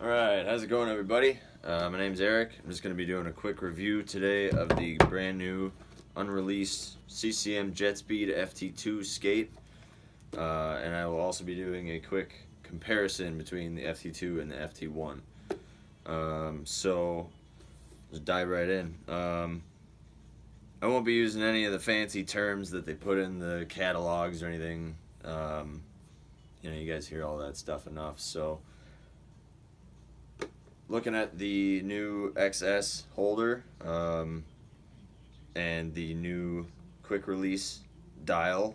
Alright, how's it going, everybody? My name's Eric. I'm just going to be doing a quick review today of the brand new unreleased CCM Jetspeed FT2 skate. And I will also be doing a quick comparison between the FT2 and the FT1. So, let's dive right in. I won't be using any of the fancy terms that they put in the catalogs or anything. You guys hear all that stuff enough, so looking at the new XS holder and the new quick release dial,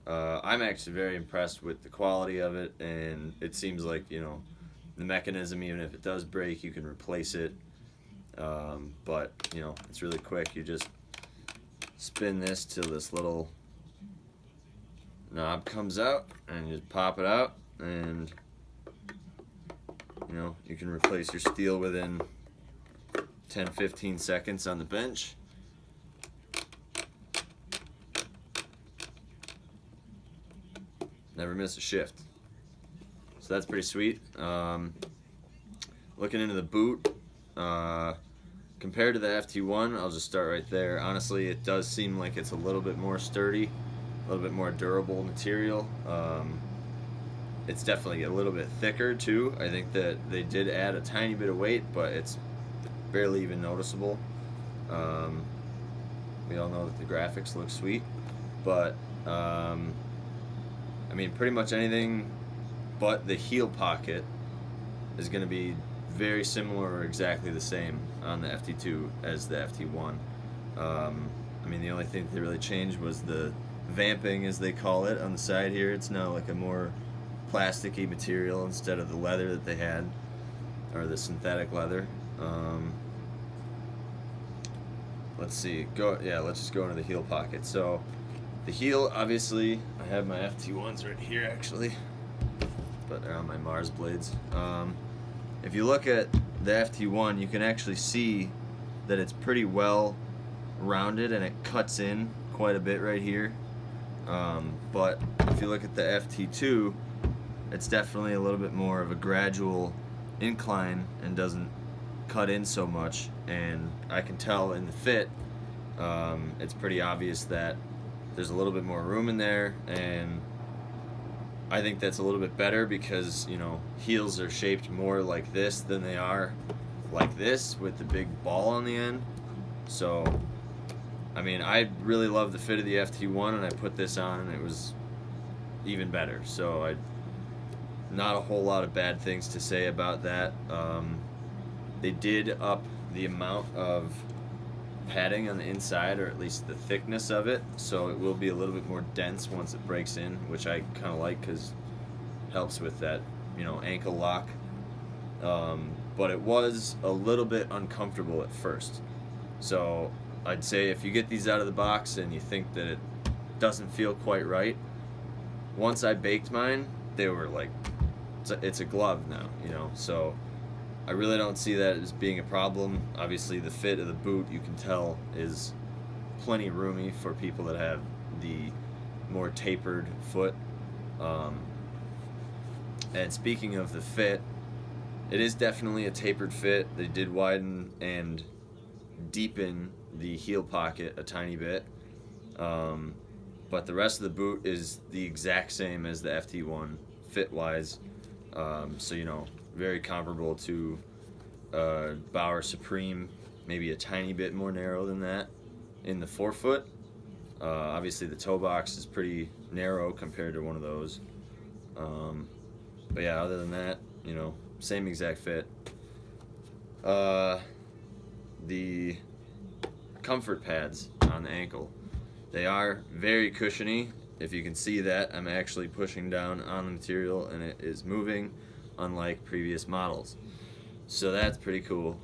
I'm actually very impressed with the quality of it, and it seems like, the mechanism, even if it does break, you can replace it. But it's really quick. You just spin this till this little knob comes out, and you just pop it out, and you can replace your steel within 10-15 seconds on the bench. Never miss a shift. So that's pretty sweet. Looking into the boot, compared to the FT1, I'll just start right there. Honestly, it does seem like it's a little bit more sturdy, a little bit more durable material. It's definitely a little bit thicker too. I think that they did add a tiny bit of weight, but it's barely even noticeable. We all know that the graphics look sweet, but pretty much anything but the heel pocket is going to be very similar or exactly the same on the FT2 as the FT1. The only thing that really changed was the vamping, as they call it, on the side here. It's now like a more plasticky material instead of the leather that they had, or the synthetic leather. Let's see. Let's just go into the heel pocket. So the heel, obviously, I have my FT1s right here actually, but they're on my Mars blades. If you look at the FT1, you can actually see that it's pretty well rounded and it cuts in quite a bit right here. But if you look at the FT2, it's definitely a little bit more of a gradual incline and doesn't cut in so much, and I can tell in the fit, it's pretty obvious that there's a little bit more room in there, and I think that's a little bit better because heels are shaped more like this than they are like this with the big ball on the end. So I really love the fit of the FT1, and I put this on and it was even better. So not a whole lot of bad things to say about that. They did up the amount of padding on the inside, or at least the thickness of it, so it will be a little bit more dense once it breaks in, which I kind of like because it helps with that ankle lock. But it was a little bit uncomfortable at first. So I'd say if you get these out of the box and you think that it doesn't feel quite right, once I baked mine, they were like, it's a glove now, so I really don't see that as being a problem. Obviously the fit of the boot, you can tell, is plenty roomy for people that have the more tapered foot. And speaking of the fit, it is definitely a tapered fit. They did widen and deepen the heel pocket a tiny bit, but the rest of the boot is the exact same as the FT1 fit-wise. So very comparable to Bauer Supreme, maybe a tiny bit more narrow than that in the forefoot. Obviously the toe box is pretty narrow compared to one of those. But yeah, other than that, same exact fit. The comfort pads on the ankle, they are very cushiony. If you can see that, I'm actually pushing down on the material and it is moving, unlike previous models. So that's pretty cool.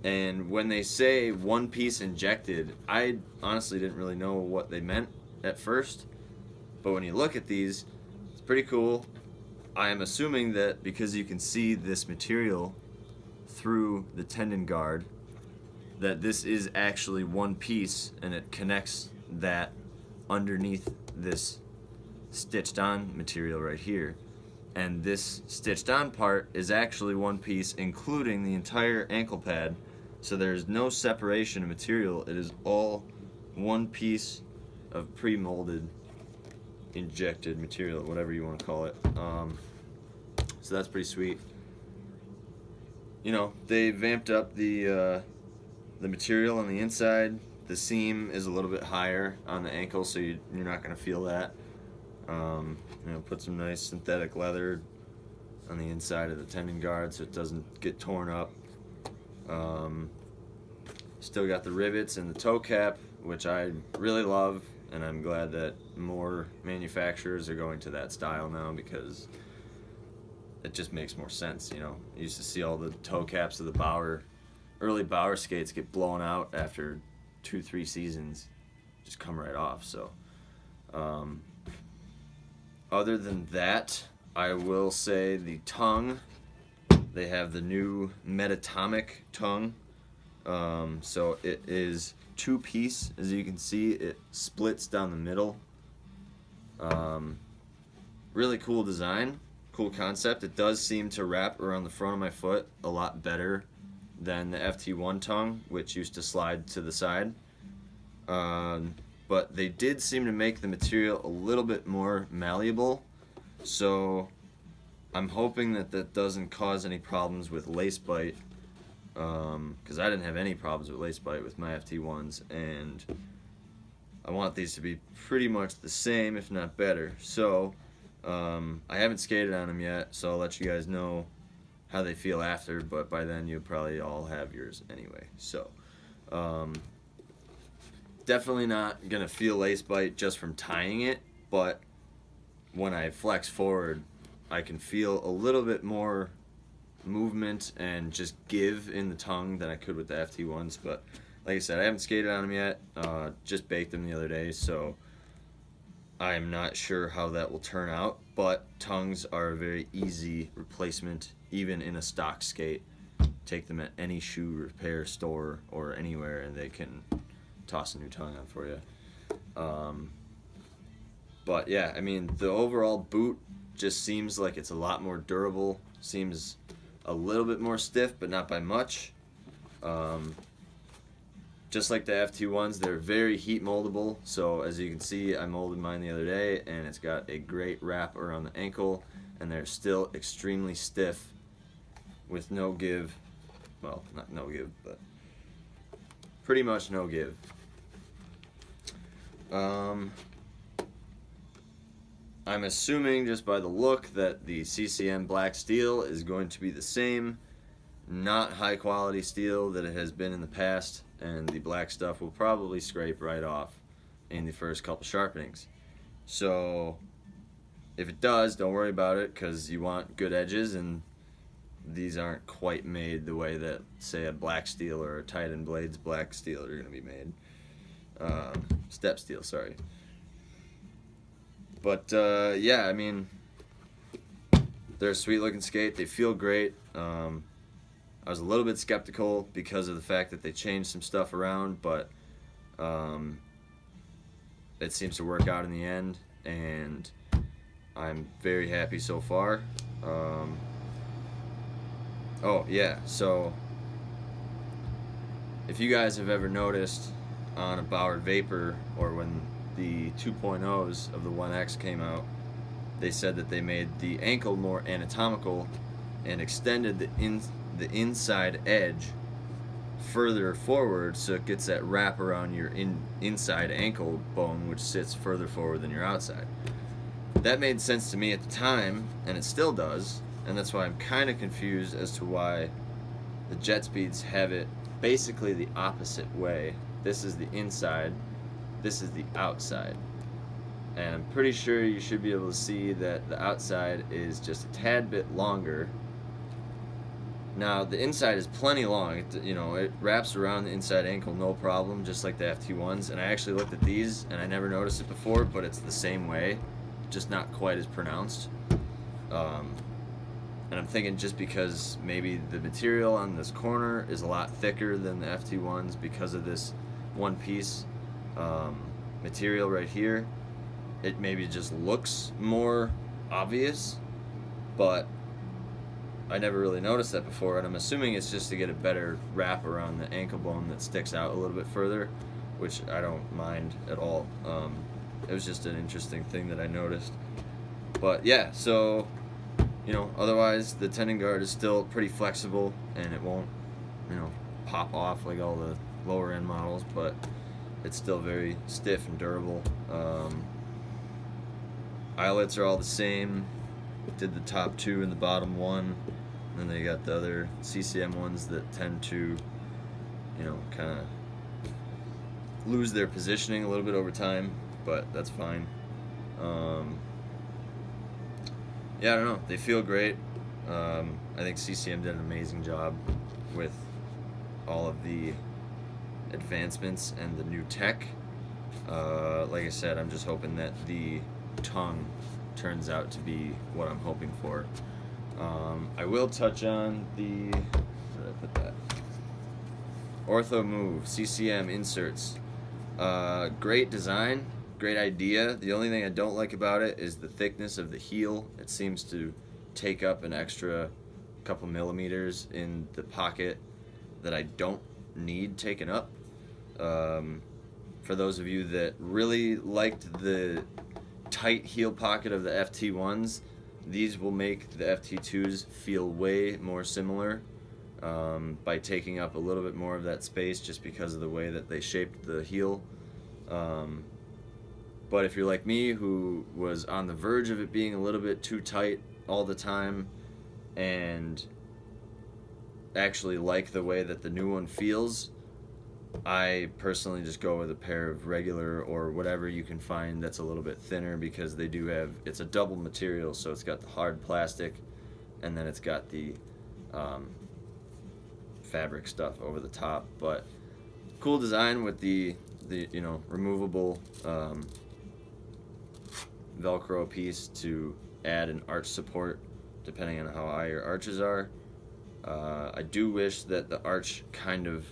And when they say one piece injected, I honestly didn't really know what they meant at first, but when you look at these, it's pretty cool. I am assuming that because you can see this material through the tendon guard, that this is actually one piece and it connects that underneath this stitched on material right here. and this stitched on part is actually one piece, including the entire ankle pad. So there's no separation of material. It is all one piece of pre-molded, injected material, whatever you want to call it. So that's pretty sweet. You know, they vamped up the material on the inside. The seam is a little bit higher on the ankle, so you're not going to feel that. You know, put some nice synthetic leather on the inside of the tendon guard so it doesn't get torn up. Still got the rivets and the toe cap, which I really love, and I'm glad that more manufacturers are going to that style now because it just makes more sense. You know, you used to see all the toe caps of the early Bauer skates get blown out after 2-3 seasons, just come right off. So other than that, I will say the tongue, they have the new Metatomic tongue. So it is 2-piece, as you can see. It splits down the middle. Really cool design, cool concept. It does seem to wrap around the front of my foot a lot better than the FT1 tongue, which used to slide to the side. But they did seem to make the material a little bit more malleable, so I'm hoping that that doesn't cause any problems with lace bite, because I didn't have any problems with lace bite with my FT1s, and I want these to be pretty much the same, if not better. So I haven't skated on them yet, so I'll let you guys know how they feel after, but by then you'll probably all have yours anyway. So definitely not gonna feel lace bite just from tying it, but when I flex forward, I can feel a little bit more movement and just give in the tongue than I could with the FT1s. But like I said, I haven't skated on them yet, just baked them the other day, so I'm not sure how that will turn out, but tongues are a very easy replacement, even in a stock skate. Take them at any shoe repair store or anywhere and they can toss a new tongue on for you. But yeah, I mean, the overall boot just seems like it's a lot more durable, seems a little bit more stiff, but not by much. Just like the FT1s, they're very heat moldable. So as you can see, I molded mine the other day, and it's got a great wrap around the ankle, and they're still extremely stiff with no give. Well, not no give, but pretty much no give. I'm assuming just by the look that the CCM black steel is going to be the same, not high quality steel that it has been in the past, and the black stuff will probably scrape right off in the first couple sharpenings. So if it does, don't worry about it, because you want good edges, and these aren't quite made the way that, say, a black steel or a Titan Blades black steel are going to be made. Step steel, sorry. But yeah, I mean, they're a sweet looking skate. They feel great. I was a little bit skeptical because of the fact that they changed some stuff around, but it seems to work out in the end, and I'm very happy so far. Oh yeah, so if you guys have ever noticed on a Bauer Vapor, or when the 2.0s of the 1X came out, they said that they made the ankle more anatomical and extended the inside edge further forward, so it gets that wrap around your inside ankle bone, which sits further forward than your outside. That made sense to me at the time, and it still does, and that's why I'm kind of confused as to why the Jetspeeds have it basically the opposite way. This is the inside, this is the outside. And I'm pretty sure you should be able to see that the outside is just a tad bit longer. Now the inside is plenty long. It wraps around the inside ankle no problem, just like the FT1s. And I actually looked at these and I never noticed it before, but it's the same way, just not quite as pronounced. And I'm thinking just because maybe the material on this corner is a lot thicker than the FT1s because of this one piece material right here, it maybe just looks more obvious. but I never really noticed that before, and I'm assuming it's just to get a better wrap around the ankle bone that sticks out a little bit further, which I don't mind at all. It was just an interesting thing that I noticed. But yeah, so, you know, otherwise the tendon guard is still pretty flexible, and it won't, you know, pop off like all the lower end models, but it's still very stiff and durable. Eyelets are all the same. Did the top two and the bottom one, and then they got the other CCM ones that tend to, you know, kind of lose their positioning a little bit over time, but that's fine. Yeah, I don't know. They feel great. I think CCM did an amazing job with all of the advancements and the new tech. Like I said, I'm just hoping that the tongue turns out to be what I'm hoping for. I will touch on the, where did I put that? Ortho Move CCM inserts. Great design, great idea. The only thing I don't like about it is the thickness of the heel. It seems to take up an extra couple millimeters in the pocket that I don't need taken up. For those of you that really liked the tight heel pocket of the FT1s, these will make the FT2s feel way more similar by taking up a little bit more of that space just because of the way that they shaped the heel. But if you're like me, who was on the verge of it being a little bit too tight all the time and actually like the way that the new one feels, I personally just go with a pair of regular or whatever you can find that's a little bit thinner, because they do have, it's a double material, so it's got the hard plastic and then it's got the fabric stuff over the top. But cool design with the you know, removable Velcro piece to add an arch support depending on how high your arches are. I do wish that the arch kind of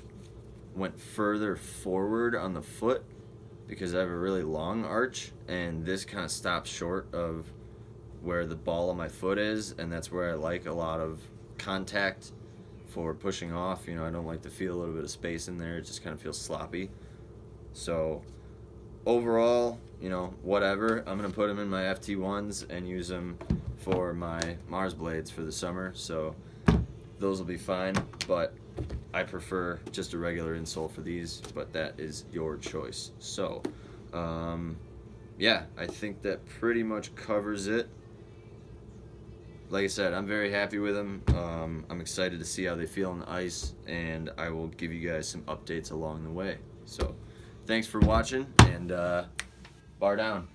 went further forward on the foot, because I have a really long arch and this kind of stops short of where the ball of my foot is, and that's where I like a lot of contact for pushing off. You know, I don't like to feel a little bit of space in there. It just kind of feels sloppy. So overall, you know, whatever. I'm going to put them in my FT1s and use them for my Mars blades for the summer, so those will be fine. But I prefer just a regular insole for these, but that is your choice. So, yeah, I think that pretty much covers it. Like I said, I'm very happy with them. I'm excited to see how they feel on the ice, and I will give you guys some updates along the way. So, thanks for watching, and bar down.